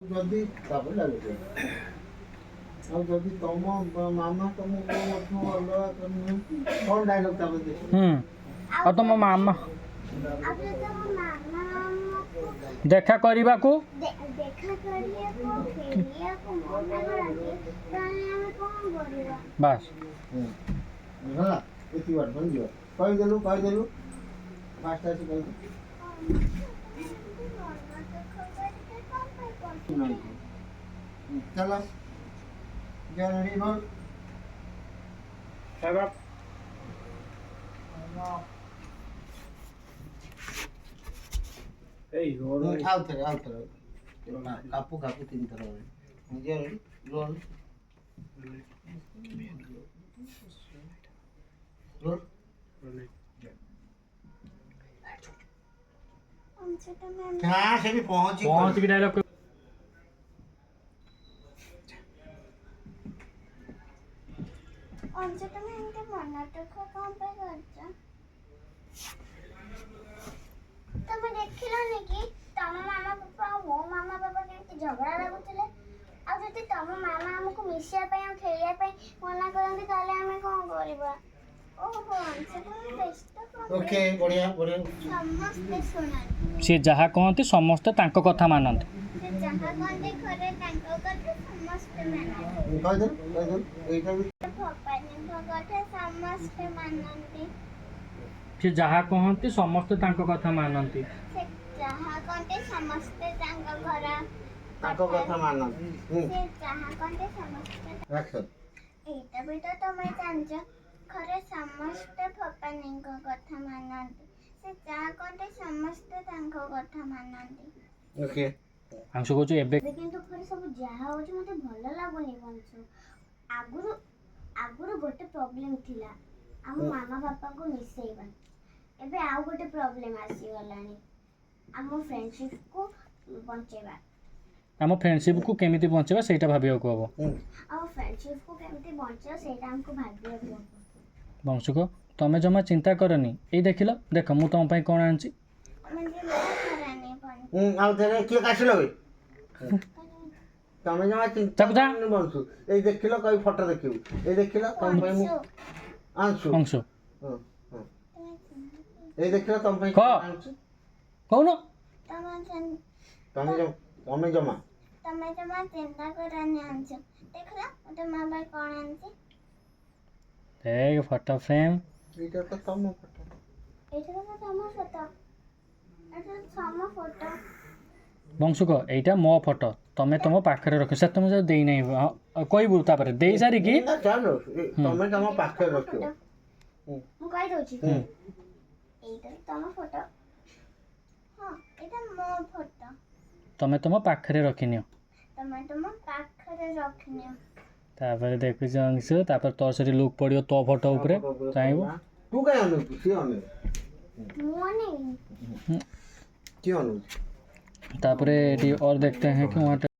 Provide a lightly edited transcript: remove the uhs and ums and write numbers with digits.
ଯଦି ତାପରେ ଲାଗୁଛି ଆଉ ଯଦି ତମ ମାମା ତମକୁ ମଧ୍ୟ ଅଲଗା କ'ଣ ଡାଇଲଗ ତାପରେ ଦେଖିବ ଆଉ ତମ ମାମା ଦେଖା କରିବାକୁ ବାସ୍ ହେଲା ଏତିକି ବାଟ ମାନେ ଯିବ କହିଦେଲୁ ଫାଷ୍ଟ ଆସି କହିଦେଲୁ चलो get ready boy shut up hey roll out कापू तीन तरह get ready roll हाँ से भी पहुंच की डायलॉग ତମେ ଏମିତି ମନ ଦୁଃଖ କ'ଣ ପାଇଁ କରୁଛ? ତମେ ଦେଖିଲନି କି ତମ ମାମା ବାପା ଆଉ ମୋ ମାମା ବାପା କେମିତି ଝଗଡ଼ା ଲାଗୁଥିଲେ? ଆଉ ଯଦି ତମ ମାମା ଆମକୁ ମିଶିବା ପାଇଁ ଆଉ ଖେଳିବା ପାଇଁ ମନା କରନ୍ତି ତାହେଲେ ଆମେ କ'ଣ କରିବା? ଓହୋ ତମେ ବ୍ୟସ୍ତ ଓକେ ବଢିଆ ସମସ୍ତେ ଶୁଣନ୍ତି ସେ ଯାହା କହନ୍ତି ସମସ୍ତେ ତାଙ୍କ କଥା ମାନନ୍ତି ସେ ଯାହା କହନ୍ତି ଘରେ ତାଙ୍କ କଥା ସମସ୍ତେ ମାନନ୍ତି କହିଦେଲୁ ଏଇଟା ବି ଭବାନୀଙ୍କ କଥା ସମସ୍ତେ ମାନନ୍ତି ସେ ଯାହା କହନ୍ତି ସମସ୍ତେ ତାଙ୍କ କଥା ମାନନ୍ତି ସେ ଯାହା କହନ୍ତି ସମସ୍ତେ ତାଙ୍କ ଘର ତାଙ୍କ କଥା ମାନନ୍ତି ସେ ଯାହା କହନ୍ତି ସମସ୍ତେ ଆକ୍ସନ ଏଇଟା ବି ତ ତମେ ଜାଣିଛ ଘରେ ସମସ୍ତେ ଭବାନୀଙ୍କ କଥା ମାନନ୍ତି ସେ ଯାହା କହନ୍ତି ସମସ୍ତେ ତାଙ୍କ କଥା ମାନନ୍ତି ଓକେ ଆଂଶୁ କହୁଛୁ ଏବେ କିନ୍ତୁ ଘରେ ସବୁ ଯାହା ହଉଛି ମତେ ଭଲ ଲାଗୁନି ବଂଶୁ ଆଗରୁ ଗୋଟେ ପ୍ରୋବ୍ଲେମ ଥିଲା ଆମ ମାମା ବାପାଙ୍କୁ ମିଶେଇବା ଏବେ ଆଉ ଗୋଟେ ପ୍ରୋବ୍ଲେମ ଆସିଗଲାଣି ଆମ ଫ୍ରେଣ୍ଡସିପକୁ ବଞ୍ଚେଇବା ଆମ ଫ୍ରେଣ୍ଡସିପକୁ କେମିତି ବଞ୍ଚେଇବା ସେଇଟା ଭାବିବାକୁ ହବ ଆଉ ଫ୍ରେଣ୍ଡସିପକୁ କେମିତି ବଞ୍ଚେଇବା ସେଇଟା ଆମକୁ ଭାବିବାକୁ ହବ ବଂଶୁକ ତମେ ଜମା ଚିନ୍ତା କରନି ଏଇ ଦେଖ ମୁଁ ତମ ପାଇଁ କ'ଣ ଆଣିଛି ଆଉ ଥରେ କିଏ କାଶିଲ ବେ ତମେ ଜମା ଚିନ୍ତା କରନି ବଂଶୁ ଏଇ ଦେଖିଲ କଇ ଫଟୋ ଦେଖିବୁ ଏଇ ଦେଖିଲ ତମ ପାଇଁ ମୁଁ ଅଂଶୁ ଏଇ ଦେଖିଲ ତମ ପାଇଁ କହ। ଆଣିଛି କହୁନ ତମେ ଜମା ଚିନ୍ତା କରନି ଆଣିଛ ଦେଖିଲ ମତେ ମା ପାଇଁ କ'ଣ ଆଣିଛି ଏକ ଫଟୋ ଫ୍ରେମ୍ ଏଇଟା ତ ତମ ଫଟୋ ଏଇଟା ତ ତମ ଫଟୋ ଏଇଟା ତମ ଫଟୋ ବଂଶୁକ ଏଇଟା ମୋ ଫଟୋ ତମେ ତମ ପାଖରେ ରଖ ସେ ତମେ ଯା ଦେଇନାହିଁ କହିବୁ ତାପରେ ଦେଇ ସାରିକି ଚାଲ ତମେ ତମ ପାଖରେ ରଖିବ ମୁଁ କହିଦଉଛି ଏଇଟା ତମ ଫଟୋ ହଁ ଏଇଟା ମୋ ଫଟୋ ତମେ ତମ ପାଖରେ ରଖିନିଅ ତମେ ତମ ପାଖରେ ରଖିନିଅ ତାପରେ ଦେଖୁଛ ଅଂଶୁ ତାପରେ ତୋର ସେଠି ଲୁକ୍ ପଡ଼ିବ ତୋ ଫଟୋ ଉପରେ ଚାହିଁବୁ ତୁ କାଇଁ ଅନଉଛୁ ସିଏ ଅନେଇବ ମୁଁ ଅନେଇବି କିଏ ଅନଉଛି तापरे एटी और देखते हैं कि वहाँ